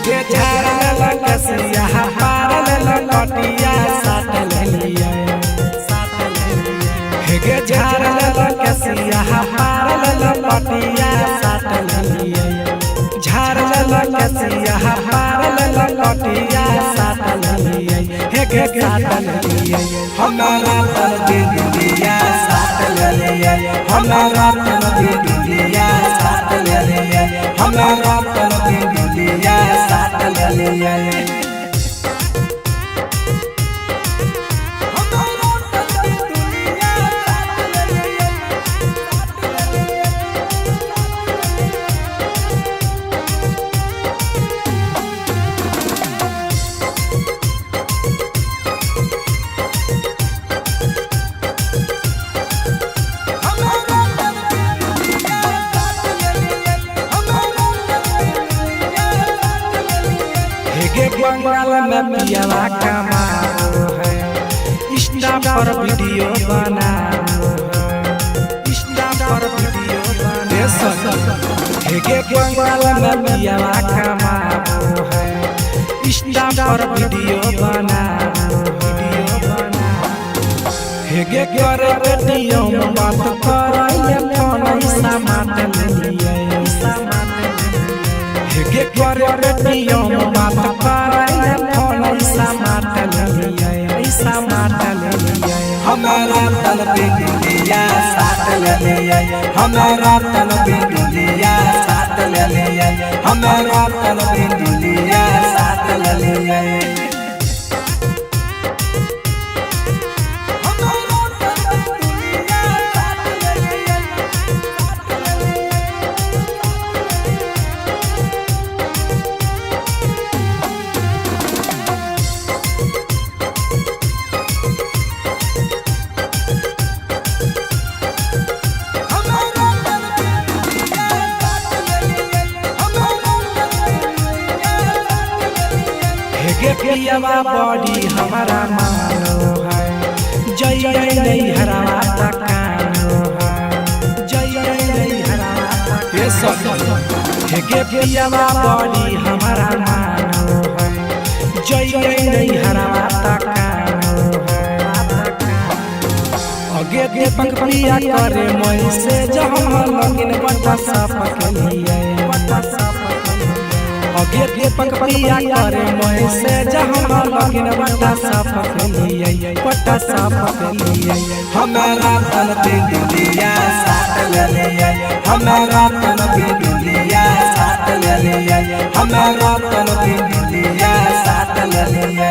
हेगे झारल कसिया पारल लकटिया साटल लिया हेगे झारल कसिया पारल लकटिया साटल लिया झारल कसिया पारल लकटिया साटल लिया हेगे साटल लिया हमारा तन दिलिया साटल लिया हमारा तन दिलिया साटल लिया हमारा तन दिलिया साटल लिया हेगे बंगाल में पियावा कमाओ है इंस्टा पर वीडियो बनाओ इंस्टा पर वीडियो बनाओ हेगे बंगाल में पियावा कमाओ है इंस्टा पर वीडियो बनाओ हेगे करे वीडियो में बात करे फोन ऐसा मात लिया हेगे करे वीडियो में बात करे फोन ऐसा मात लिया हमारा तन पे दिलिया साटल लिया हमारा तन पे दिलिया साटल लिया हमारा तन पे दिलिया साटल लिया हेगे पियावा बॉडी हमारा मानो है जय नहीं हरावा तकानो है जय नहीं हरावा ये सब हेगे पियावा बॉडी हमारा मानो है जय नहीं हरावा तकानो है आगे दीपक प्रिया करे मोई से जहां लगिन बता सब के लिए आगे दीपक प्रिया करे मोई से जहां लगिन बता सब के लिए बता सब के लिए हमारा तन पे दिलिया साटल लिया हमारा तन पे दिलिया साटल लिया हमारा तन पे दिलिया साटल लिया।